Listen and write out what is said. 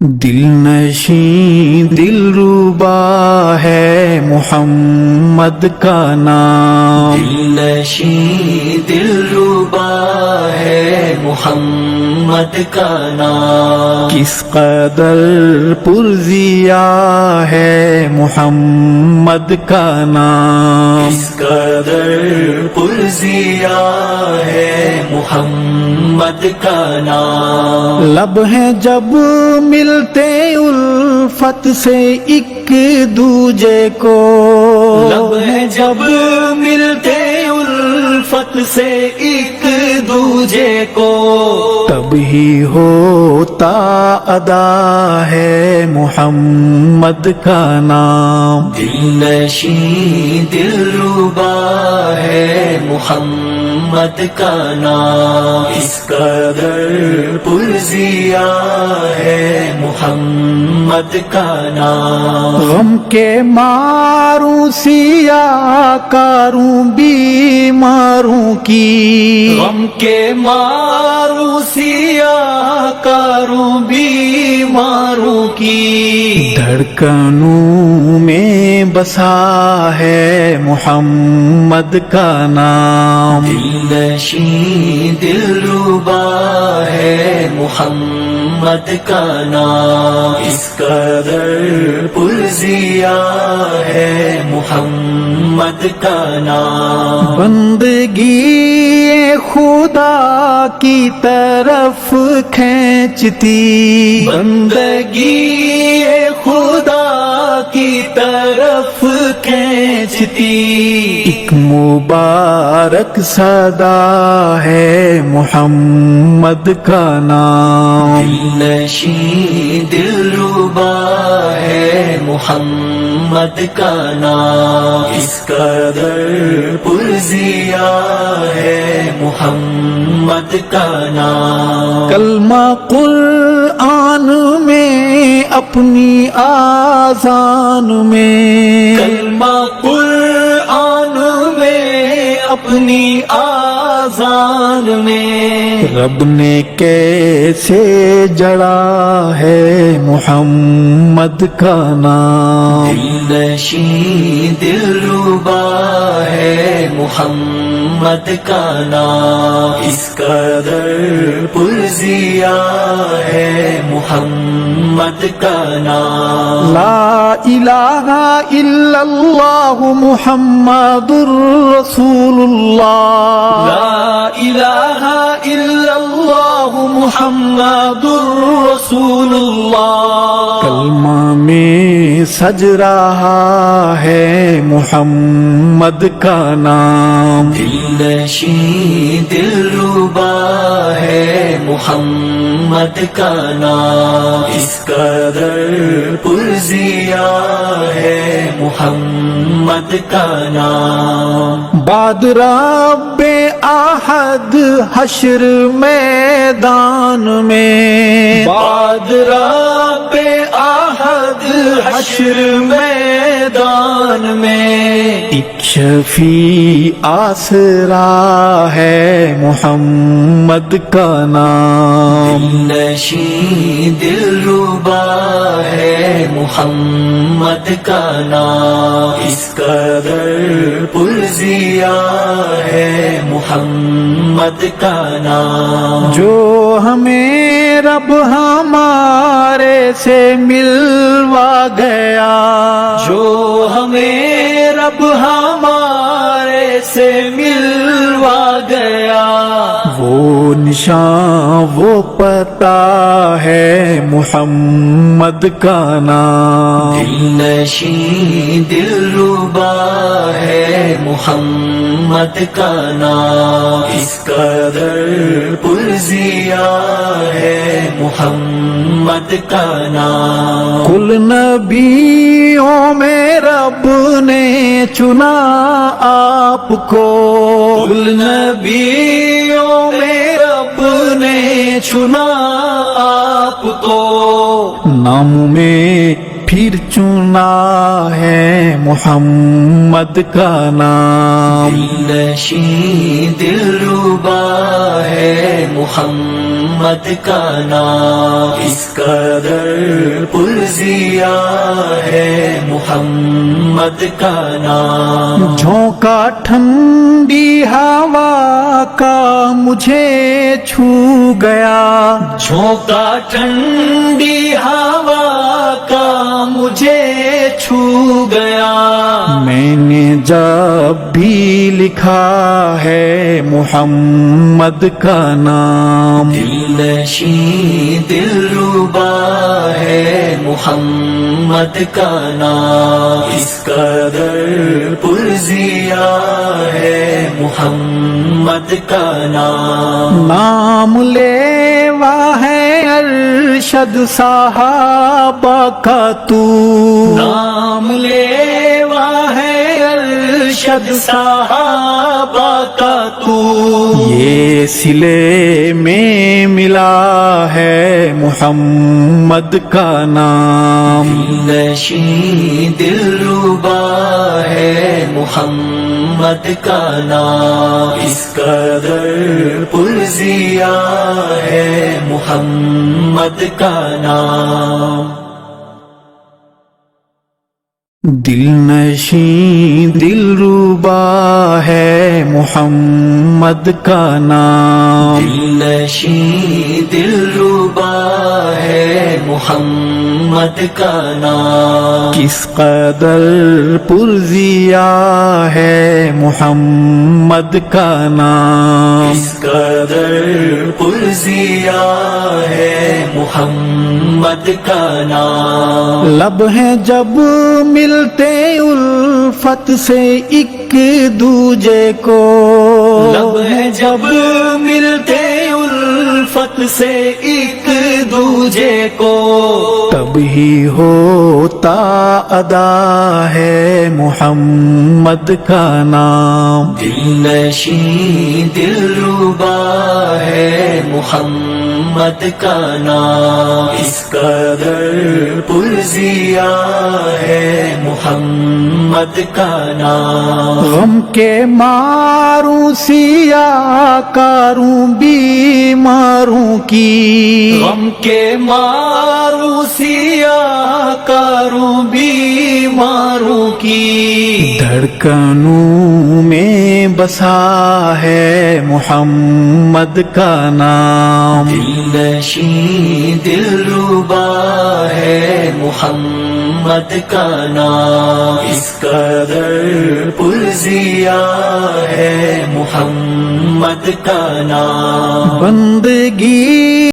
دل نشین دلربا ہے محمد کا نام، دل نشین دلربا ہے محمد کا نام، کس قدر پرزیا ہے محمد کا نام، کس قدر پرزیا ہے محمد کا نام، لب ہیں جب ملتے الفت سے ایک دوجے کو، لب ہے جب ملتے الفت سے ایک دوجے کو، تب ہی ہوتا ادا ہے محمد کا نام، دل نشین دلربا ہے محمد کا نام، اس قدر پرزیا ہے محمد کا نام، غم کے ماروں سیاہ کاروں بیماروں کی، غم کے ماروں سیاہ کاروں بیماروں کی، دھڑکنوں میں بسا ہے محمد کا نام، دل نشین دلربا ہے محمد کا نام، اس قدر پرزیا ہے محمد کا نام، بندگی خدا کی طرف کھینچتی، بندگی خدا کی طرف کھینچتی، ایک مبارک صدا ہے محمد کا نام، دل نشین دلربا ہے محمد کا نام، اس قدر پرزیا ہے محمد کا نام، کلمہ قرآن میں اپنی آذان میں، کلمہ قرآن میں اپنی آذان میں، رب نے کیسے جڑا ہے محمد کا نام، دل نشین دلربا ہے محمد کا نام، اس قدر پرزیا ہے محمد کا نام، لا الہ الا اللہ محمد رسول اللہ، لا الہ الا اللہ محمد رسول اللہ، کلمہ میں سج رہا ہے محمد کا نام، دل نشین دلربا ہے محمد کا نام، اس قدر پرزیا ہے محمد کا نام، بعد رب احد حشر میدان میں، بعد رب احد حشر میدان میں، ایک شفیع آسرا ہے محمد کا نام، دل نشین دلربا ہے محمد کا نام، اس قدر پرزیا ہے محمد کا نام، جو ہمیں رب ہمارے سے ملوا گیا، جو ہمیں رب ہمارے سے ملوا گیا، وہ نشان وہ پتہ ہے محمد کا نام، دل نشین دلربا ہے محمد کا نام، اس قدر پرزیا ہے محمد کا نام، کل نبیوں میں رب نے چنا آپ کو، کل نبیوں میں رب نے چنا آپ کو، نام میں پھر چنا ہے محمد کا نام. دلنشین دلربا ہے محمد کا نام، اس قدر پرزیا ہے محمد کا نام. جھونکا ٹھنڈی ہوا کا مجھے چھو گیا، جھونکا ٹھنڈی ہوا کا مجھے چھو گیا. میں نے جب بھی لکھا ہے محمد کا نام. دلنشین دلربا ہے محمد کا نام، اس قدر پرزیا ہے محمد کا نام. نام لیوا ہے ارشد صحابہ کا تو، نام لیوا ہے ارشد صحابہ کا تو. یہ سلے میں ملا ہے محمد کا نام. دلنشین دلربا ہے محمد کا نام، اس قدر پرزیا ہے محمد کا نام. دلنشین دلربا ہے محمد کا نام. دلنشین دلربا ہے محمد کا نام، کس قدر پرزیا ہے محمد کا نام. اس قدر پرزیا ہے محمد کا نام. لب ہیں جب ملتے الفت سے ایک دوجے کو، لب ہے جب ملتے الفت سے ایک دوجے کو، تب ہی ہوتا ادا ہے محمد کا نام. دلنشین دلربا ہے محمد کا نام، اس قدر پرزیا ہے محمد کا نام. غم کے ماروں سیاہ کاروں بیماروں کی، غم کے ماروں سیاہ کاروں بیماروں کی، دھڑکنوں میں بسا ہے محمد کا نام. دلنشین دلربا ہے محمد کا نام، اس قدر پرزیا ہے محمد کا نام. بندگی